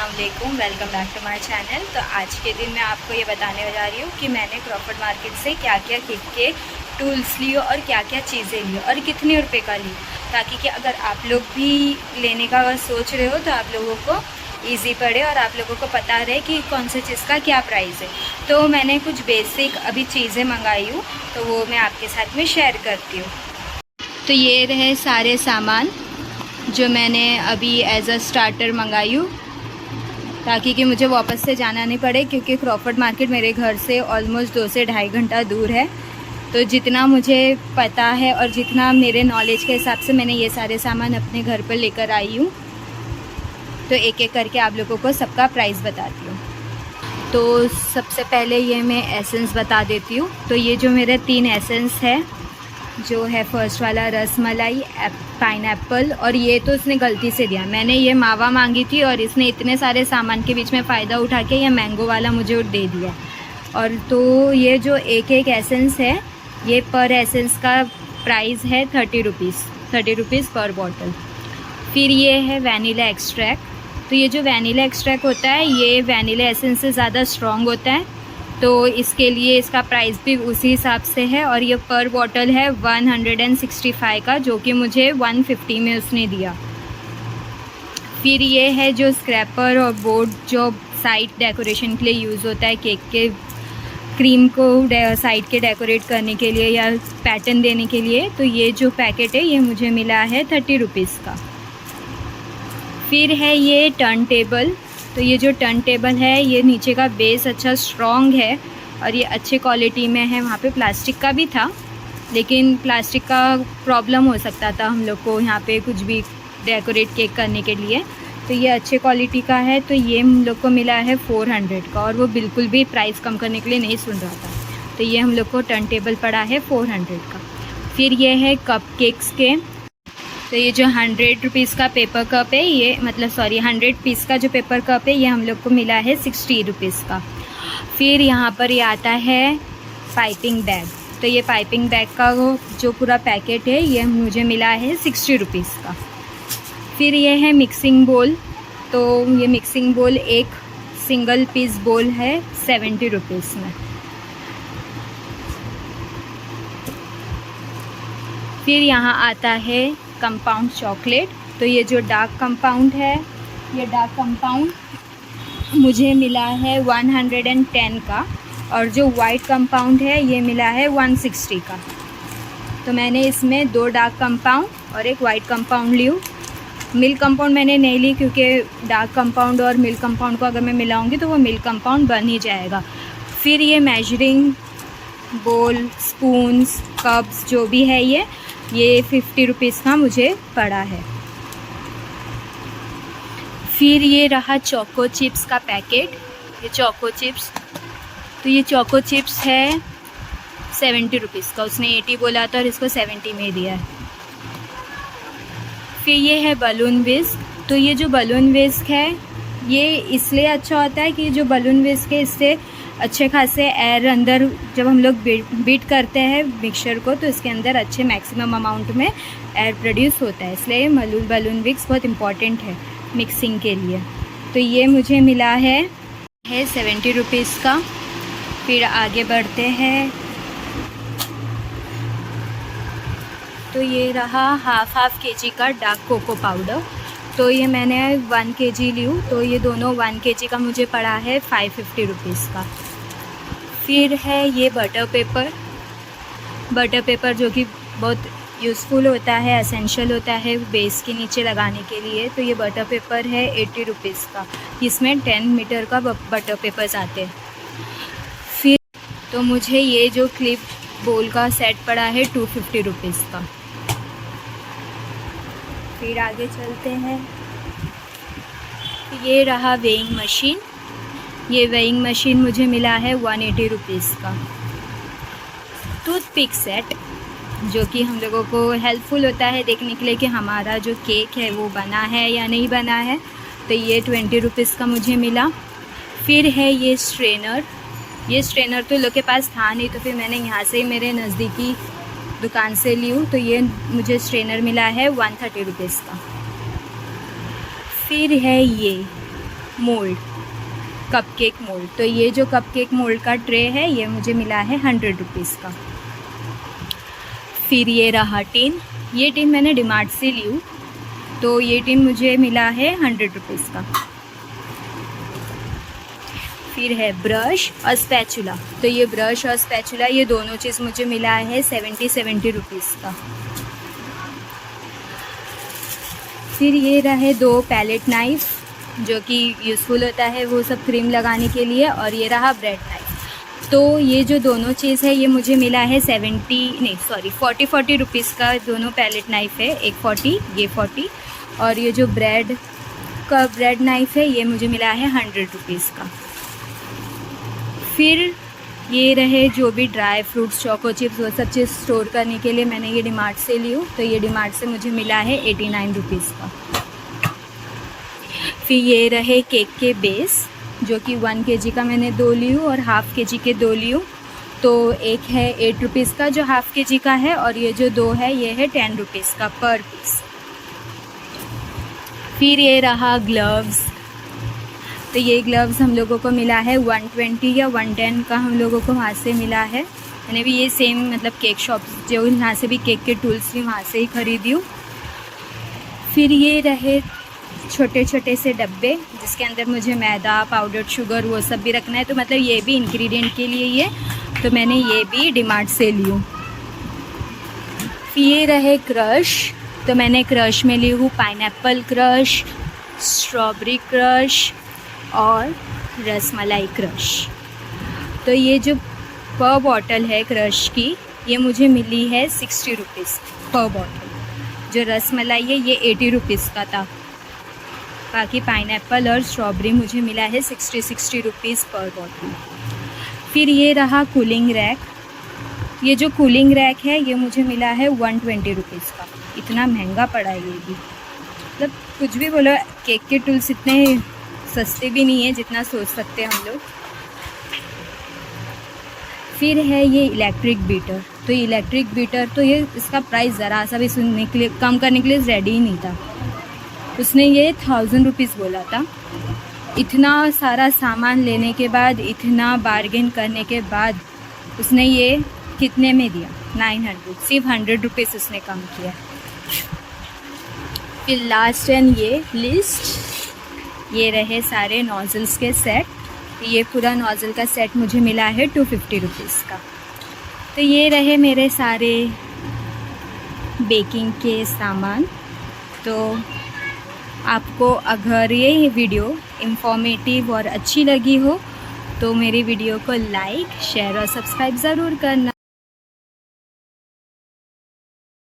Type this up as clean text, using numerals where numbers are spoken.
अस्सलामुअलैकुम, welcome back to my channel. तो आज के दिन मैं आपको ये बताने जा रही हूँ कि मैंने क्रॉफर्ड मार्केट से क्या क्या केक के टूल्स लिए और क्या क्या चीज़ें ली और कितने रुपए का ली, ताकि कि अगर आप लोग भी लेने का सोच रहे हो तो आप लोगों को ईजी पड़े और आप लोगों को पता रहे कि कौन सी चीज़ का क्या प्राइस है। तो मैंने कुछ बेसिक अभी चीज़ें मंगाई हूँ, तो वो मैं आपके साथ में शेयर करती हूँ। तो ये रहे सारे सामान जो मैंने अभी एज अ स्टार्टर मंगाई हूँ, ताकि कि मुझे वापस से जाना नहीं पड़े, क्योंकि क्रॉफर्ड मार्केट मेरे घर से ऑलमोस्ट 2 से ढाई घंटा दूर है। तो जितना मुझे पता है और जितना मेरे नॉलेज के हिसाब से मैंने ये सारे सामान अपने घर पर लेकर आई हूँ, तो एक एक करके आप लोगों को सबका प्राइस बताती हूँ। तो सबसे पहले ये मैं एसेंस बता देती हूँ। तो ये जो मेरे 3 एसेंस है, जो है फर्स्ट वाला रसमलाई, पाइनएप्पल, और ये तो इसने गलती से दिया। मैंने ये मावा मांगी थी और इसने इतने सारे सामान के बीच में फ़ायदा उठा के ये मैंगो वाला मुझे दे दिया। और तो ये जो एक एक एसेंस है, ये पर एसेंस का प्राइस है 30 रुपीज़ पर बॉटल। फिर ये है वैनिला एक्सट्रैक्ट। तो ये जो वैनिला एक्सट्रैक्ट होता है, ये वैनिला एसेंस से ज़्यादा स्ट्रॉन्ग होता है, तो इसके लिए इसका प्राइस भी उसी हिसाब से है। और ये पर बॉटल है 165 का, जो कि मुझे 150 में उसने दिया। फिर ये है जो स्क्रैपर और बोर्ड, जो साइड डेकोरेशन के लिए यूज़ होता है, केक के क्रीम को साइड के डेकोरेट करने के लिए या पैटर्न देने के लिए। तो ये जो पैकेट है, ये मुझे मिला है 30 रुपीज़ का। फिर है ये टर्न टेबल। तो ये जो टर्न टेबल है, ये नीचे का बेस अच्छा स्ट्रॉन्ग है और ये अच्छे क्वालिटी में है। वहाँ पे प्लास्टिक का भी था, लेकिन प्लास्टिक का प्रॉब्लम हो सकता था हम लोग को यहाँ पे कुछ भी डेकोरेट केक करने के लिए। तो ये अच्छे क्वालिटी का है, तो ये हम लोग को मिला है 400 का, और वो बिल्कुल भी प्राइस कम करने के लिए नहीं सुन रहा था। तो ये हम लोग को टर्न टेबल पड़ा है 400 का। फिर ये है कप केक्स के। तो ये जो 100 रुपीज़ का पेपर कप है, ये 100 पीस का जो पेपर कप है, ये हम लोग को मिला है 60 रुपीज़ का। फिर यहाँ पर ये आता है पाइपिंग बैग। तो ये पाइपिंग बैग का जो पूरा पैकेट है, ये मुझे मिला है 60 रुपीज़ का। फिर ये है मिक्सिंग बोल। तो ये मिक्सिंग बोल एक सिंगल पीस बोल है 70 रुपीज़ में। फिर यहाँ आता है कंपाउंड चॉकलेट। तो ये जो डार्क कंपाउंड है, ये डार्क कंपाउंड मुझे मिला है 110 का, और जो वाइट कंपाउंड है, ये मिला है 160 का। तो मैंने इसमें 2 डार्क कंपाउंड और एक वाइट कंपाउंड ली हूँ। मिल्क कंपाउंड मैंने नहीं ली, क्योंकि डार्क कंपाउंड और मिल्क कंपाउंड को अगर मैं मिलाऊंगी तो वो मिल्क कंपाउंड बन ही जाएगा। फिर ये मेजरिंग बोल, स्पून्स, कप्स जो भी है, ये 50 रुपीज़ का मुझे पड़ा है। फिर ये रहा चोको चिप्स का पैकेट। ये चोको चिप्स, तो ये चोको चिप्स है 70 रुपीज़ का। उसने 80 बोला था और इसको 70 में दिया है। फिर ये है बलून विस्क। तो ये जो बलून विस्क है, ये इसलिए अच्छा होता है कि जो बलून विस्क है, इससे अच्छे खासे एयर अंदर, जब हम लोग बीट करते हैं मिक्सचर को, तो इसके अंदर अच्छे मैक्सिमम अमाउंट में एयर प्रोड्यूस होता है। इसलिए बलून विस्क बहुत इम्पॉर्टेंट है मिक्सिंग के लिए। तो ये मुझे मिला है 70 रुपीज़ का। फिर आगे बढ़ते हैं। तो ये रहा हाफ kg का डार्क कोको पाउडर। तो ये मैंने 1 kg ली हूँ, तो ये दोनों 1 kg का मुझे पड़ा है 550 रुपीज़ का। फिर है ये बटर पेपर, जो कि बहुत यूज़फुल होता है, एसेंशियल होता है बेस के नीचे लगाने के लिए। तो ये बटर पेपर है 80 रुपीज़ का। इसमें 10 मीटर का बटर पेपर्स आते हैं। फिर तो मुझे ये जो क्लिप बोल का सेट पड़ा है 250 रुपीज़ का। फिर आगे चलते हैं। ये रहा वेइंग मशीन। ये वेइंग मशीन मुझे मिला है 180 रुपीज़ का। टूथपिक सेट, जो कि हम लोगों को हेल्पफुल होता है देखने के लिए कि हमारा जो केक है वो बना है या नहीं बना है। तो ये 20 रुपीज़ का मुझे मिला। फिर है ये स्ट्रेनर तो लोग के पास था नहीं, तो फिर मैंने यहाँ से मेरे नज़दीकी दुकान से ली हूँ। तो ये मुझे स्ट्रेनर मिला है 130 रुपीज़ का। फिर है मोल्ड, कपकेक मोल्ड। तो ये जो कपकेक मोल्ड का ट्रे है ये मुझे मिला है 100 रुपीज़ का। फिर ये रहा टिन, ये टिन मैंने डीमार्ट से ली हूँ, तो ये टिन मुझे मिला है 100 रुपीज़ का। फिर है ब्रश और स्पैचुला, तो ये ब्रश और स्पैचुला ये दोनों चीज़ मुझे मिला है 70 रुपीज़ का। फिर ये रहे 2 पैलेट नाइफ़ जो कि यूज़फुल होता है वो सब क्रीम लगाने के लिए, और ये रहा ब्रेड नाइफ़। तो ये जो दोनों चीज़ है ये मुझे मिला है 40 रुपीज़ का। दोनों पैलेट नाइफ़ है, एक 40 ये 40, और ये जो ब्रेड नाइफ़ है ये मुझे मिला है 100 रुपीज़ का। फिर ये रहे जो भी ड्राई फ्रूट्स, चोको चिप्स, वो सब चीज़ स्टोर करने के लिए मैंने ये डीमार्ट से ली हूँ, तो ये डीमार्ट से मुझे मिला है 89 रुपीज़ का। फिर ये रहे केक के बेस जो कि 1 kg का मैंने 2 ली हूँ और ½ kg के 2 ली हूँ। तो एक है 8 रुपीज़ का जो ½ kg का है, और ये जो 2 है ये है 10 रुपीज़ का पर पीस। फिर ये रहा ग्लव्स, तो ये ग्लव्स हम लोगों को मिला है 120 या 110 का, हम लोगों को वहाँ से मिला है। मैंने भी ये सेम मतलब केक शॉप जो यहाँ से भी केक के टूल्स थी वहाँ से ही खरीदी हूँ। फिर ये रहे छोटे छोटे से डब्बे जिसके अंदर मुझे मैदा, पाउडर शुगर वो सब भी रखना है, तो मतलब ये भी इंग्रेडिएंट के लिए ये, तो मैंने ये भी डीमार्ट से ली हूँ। फिर ये रहे क्रश, तो मैंने क्रश में ली हूँ पाइनएप्पल क्रश, स्ट्रॉबेरी क्रश और रसमलाई क्रश। तो ये जो पर बॉटल है क्रश की ये मुझे मिली है 60 रुपीज़ पर बॉटल। जो रसमलाई है ये 80 रुपीज़ का था। बाकी पाइनएप्पल और स्ट्रॉबेरी मुझे मिला है 60 रुपीज़ पर बॉटल। फिर ये रहा कूलिंग रैक, ये जो कूलिंग रैक है ये मुझे मिला है 120 रुपीज़ का। इतना महंगा पड़ा है ये भी, मतलब कुछ भी बोलो, केक के टूल्स इतने सस्ते भी नहीं है जितना सोच सकते हैं हम लोग। फिर है ये इलेक्ट्रिक बीटर, तो इलेक्ट्रिक बीटर तो ये इसका प्राइस ज़रा सा भी सुनने के लिए कम करने के लिए रेडी ही नहीं था। उसने ये 1000 रुपीज़ बोला था। इतना सारा सामान लेने के बाद, इतना बार्गेन करने के बाद उसने ये कितने में दिया? 900, सिर्फ 100 रुपीज़ उसने कम किया। फिर लास्ट एंड ये लिस्ट, ये रहे सारे नोज़ल्स के सेट। ये पूरा नोज़ल का सेट मुझे मिला है 250 रुपीज़ का। तो ये रहे मेरे सारे बेकिंग के सामान। तो आपको अगर ये वीडियो इंफॉर्मेटिव और अच्छी लगी हो तो मेरी वीडियो को लाइक, शेयर और सब्सक्राइब ज़रूर करना।